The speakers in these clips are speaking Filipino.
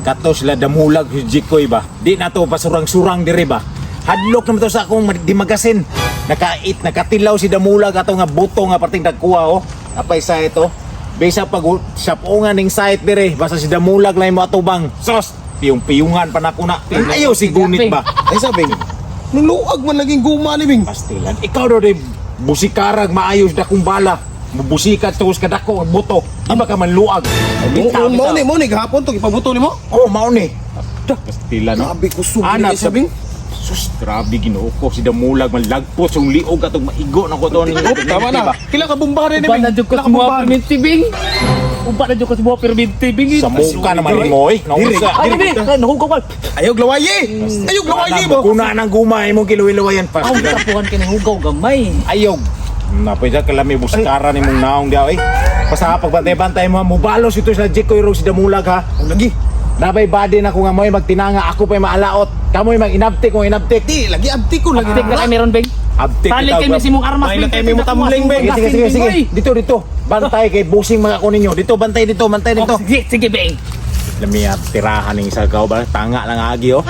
Kato sila damulag si Jikoy ba? Di na to pasurang-surang diri ba? Hadlok naman to sa akong di magasin. Nakatilaw si damulag ato nga buto nga parting dagkuha oh. Apay sa ito. Bisa pag sa puungan ning site dire, basta si damulag lang mo atubang. Sos, piyong-piyungan pa na ko na. Ayaw si gunit ba? Ay sabi, nuluag man naging guma ni Bing. Pastilan, ikaw daw de busikarag maayos da kung bala. Mubusikat tos kadako ang buto. Di ba ka manluag? Mo ni gahapon to ipabuto nimo. Oh, mao ni. Pastilan no. Sabi ko sugi Anak ni Sabing. Sus, grabe ginoo ko si damulag malagpot yung liog atong maigo na ko to ni. Tama na. Kila ka bumbare ni Uba Bing. na dyan ko sa mga perminti, Bing. Uba na dyan ko sa mga perminti, Bing. Sa muka naman ni mo eh. Nausa. Ay, Bing. Nahugaw ka. Ayog lawaye. Ayog lawaye mo. Kuna nang gumay mo kiluwi-luwayan pa. Ang tapuhan ka ng hugaw gamay. Ayog. Napay kalami buskara ni mong naong daw eh. Basta pagbantay-bantay mo, mubalos ito sa Jikoy Rog si damulag ha. Lagi. Nabay body na ko nga mo'y magtinanga, ako pa'y maalaot. Kamo'y mag-inabtik mo inabtik. Di lagi abti ko lagi. Tig na kami ron, Bing. Abtik Tali kayo si mong armas, Ay, Bing. lakay mo tamuling, Bing. Sige. Dito. Bantay kay busing mga ko ninyo. Dito, bantay dito. Oh, sige, Bing. Lami at tirahan ng isa ka ba? Tanga lang agi oh.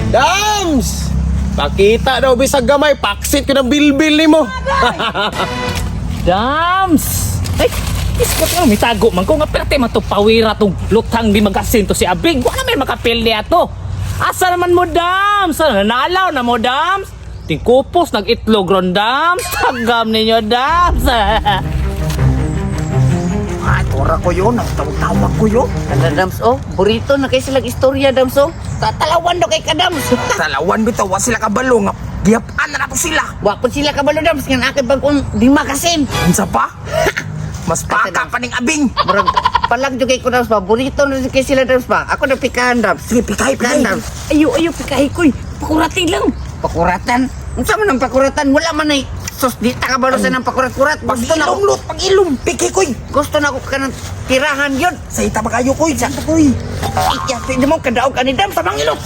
Dams! Pakita daw bisag gamay, paksit ko ng bilbil nimo. Dams! Ay, iskot nga, may tago man ko nga perte matupawira tong lutang di magasin to si Abing. Wala may makapil niya to. Asa naman mo, Dams? Nanalaw na mo, Dams? Tingkupos, nag-itlog ron, Dams. Tagam ninyo, Dams. Ay, tora ko yun. Tawag ko yun. Ano, Dams, oh? Burrito na kayo silang istorya, Dams, oh? Tatalawan daw kay ka, Dams. Talawan bitaw wa sila kabalo nga giyap-an na nato sila. Wapon sila kabalo, Dams. Nga nakit bang kung di makasin. Unsa pa? Mas paka pa ning abing. Murag, palag kay ko, Dams, ba? Burrito na kay sila, Dams, ba? Ako na pikahan, Dams. Sige, pikay. Dams. Ayo, pikahay ko'y. Pakurati lang. Pakuratan? Unsa man ang pakuratan? Wala man ay sos di ta kabalo sa ng pakurat-kurat. Gusto na Pag-ilom ako. lot, pag-ilom. Pikay koy. Gusto na ako ka ng tirahan yun. Sa ita ba kayo koy? Sa koy. Iya, hindi mo kadaog ka ni Dams sa mangilot.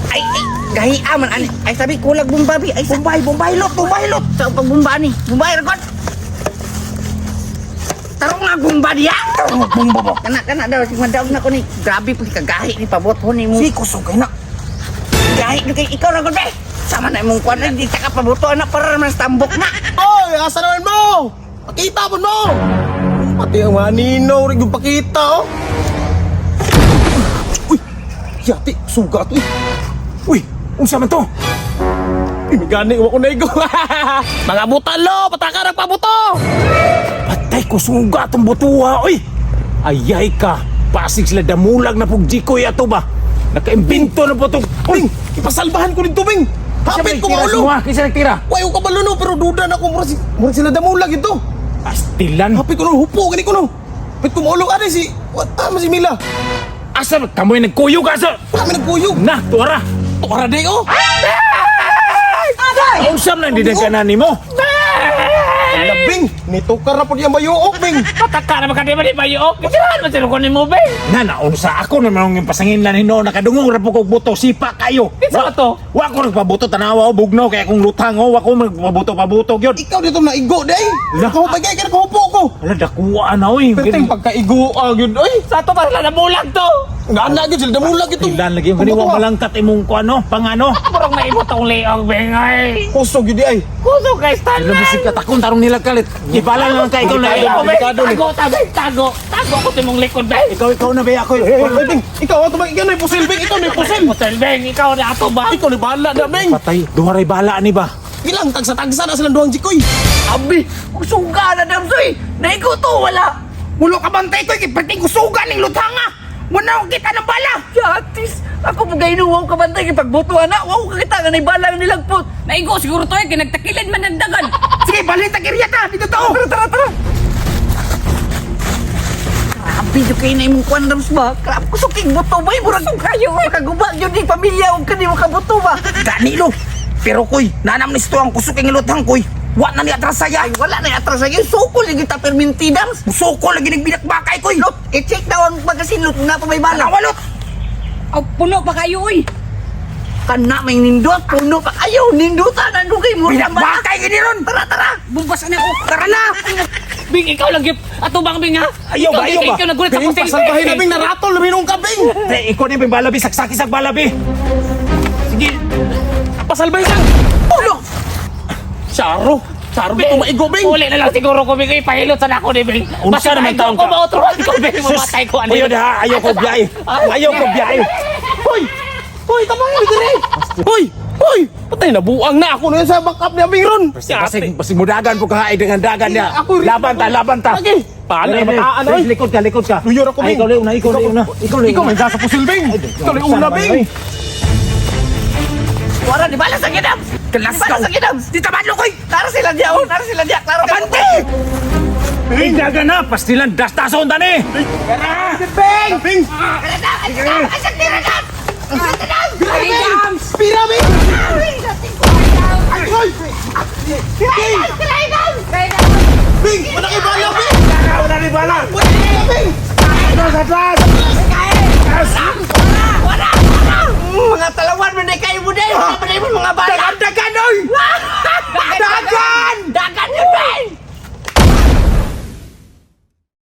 Ay, ay, gahi aman ani. Ay sabi kulag bumbabi. Ay sa Bombay lot. sa pagbumba ni. Bumbay ragon. Tarong nga bumba diya. Bumba ba? Kana daw si madaog na ko ni. Grabe pud kagahi ni pabothon ni mo. Si kusog kay na. Gahi ni kay ikaw ragon be. Sama na imong kwan di ta ka paboto anak para mas tambok na. Oy, asa naman mo? Pakita mo. Pati ang mga ninaw rin yung pakita, oh. Uy, yati, sugat, uy. Uy, unsa man to? Imigani, iwa ko na igo. Mga butalo, pataka ng pabuto. Patay ko suga atong butuha, oy! Ayay ka! Pasig sila damulag na pug Jikoy ato ba? Nakaimbento na po itong... Bing, ipasalbahan ko dito, Bing. Hapit ko maulo. Kisa nagtira? Wayo ka balo, no, pero duda na ko. Murag sila damulag ito. Pastilan! Hapit ko no, hupo, gani ko no. Hapit ko maulo, ano si... What? Si Mila. Asa kamoy nagkuyo ka sa... Kami nagkuyog. Na, tuwara! Tora day, oh. Usam lang din ang kanan mo! Ala, Bing, nitukar na po niyang bayuok, Bing. Pataka na makadima ni Bayo. Kisirahan mo silukon ni mo, Bing. Na, naunsa ako naman yung pasangin lang nino, nakadungong rapo kong buto, sipa kayo! Kinsa to? Wa ko nagpabuto, tanawa o bugnaw, kaya kung lutang o, wa ko magpabuto-pabuto, yun! Ikaw dito na igo, day. Nakahupagay ka na kahupo ko. Ala, dakuha na, oy! Perteng pagkaigo, yun, oy. Sa to para na bulag to. Nga na, sila damulag ito. Ilan lagi yung kaniwang malangkat imong ko ano, pangano? Parang naibot ang leong, Bing, ay. Kusog yun, ay. Kuso kay Alam mo Stanley. si katakon, tarong nila kalit. Ibala lang kay ikaw na. Ayaw, Bing. delikado ni. Tago ko timong likod, Bing. Ikaw na ba ako? Bing, ikaw, ato ba? Ikaw na yung pusil, Bing. Ikaw na yung pusil. Pusil, Bing. Ikaw na ato ba? Ikaw na bahala na, Bing. Patay, duharay bala ni ba? Ilang tagsa-tagsa na silang duhang jikoy. Abi, kusuga na Dams oy. Naigo to wala. Mulo ka bantay koy kay perting kusugan ning luthanga. Wala ko kita ng bala. Yatis, ako po gainuwang kabantay kay pagbutuan na. Wow, kakita nga naibalang nilagpot. Naigo siguro to eh, kinagtakilid man nagdagan. Sige, balhin ta kirya ta. Dito to. Tara. Grabe yung kayo na imong kwan, Dams ba? Grabe ko suking buto ba? Murag kayo eh. Kagubag yun di pamilya o kanimo kabuto ba? Ganilo. Pero koy, nanam ni sto ang kusog kay luthang koy. Wa na ni atras saya. Ay, wala na atras sa'yo. Sukol yung kita perminti, Dams. Musoko lagi nagbinakbakay koy. Look, i-check daw ang magasin. Look, nga pa may bala. Nawalot. Oh, puno pa kayo, uy. Kana may nindot, puno pa kayo. Nindutan, ano kayo? Mura ang bala. Binakbakay gini ron. Tara. Bumbasan ako. Tara na. Bing, ikaw lang yun. Atubang, Bing, ha? Ayaw ba, ayaw ba? Ikaw nagulit sa Bing, kusing. pasalbahin na Bing, naratol, minong ka Bing. Ikaw ni Bing Balabi, saksakisag Balabi. Sige. Pasalbahin lang. Ulo. Charo, Charo, di ko maigo Bing. Uli na lang siguro ko, Bing. Ipahilot sa ako ni Bing. Unsa naman taong ko ka? mauturuan ko, Bing. Mamatay ko. ano Ayaw yun. na, ayaw ko biyay. Ayaw ko biyay. Hoy! Hoy, tamang mo dire. Hoy! Hoy! Patay na buang na ako na yun sa backup ni Abing ron. Basig mudagan po kahay dengan dagan niya. Ako rin. Laban ta, laban ta. Lagi. Paano na mataan oy? Likod ka, likod ka. Luyor ako, Ay, Bing. ikaw na, ikaw na. Ikaw may sa pusil Bing. Ikaw na una Bing. Wala di balas sa gidam. Kelas Balas kau. sa gidam. Di tamadlo koy. Tara sila diya, oh. Tara sila diya. Klaro ka. Abante. Bing, dagan na. Pastilan, dastason ta ni. Bing! Bing! Asyak tira na. Pira Bing! Hoy! Bing! Wala kay bala Bing! Wala ni bala. Wala kay Bing! Mga talawan mo na kayo mo na yun. Mga bala. Dagan oy. Dagan!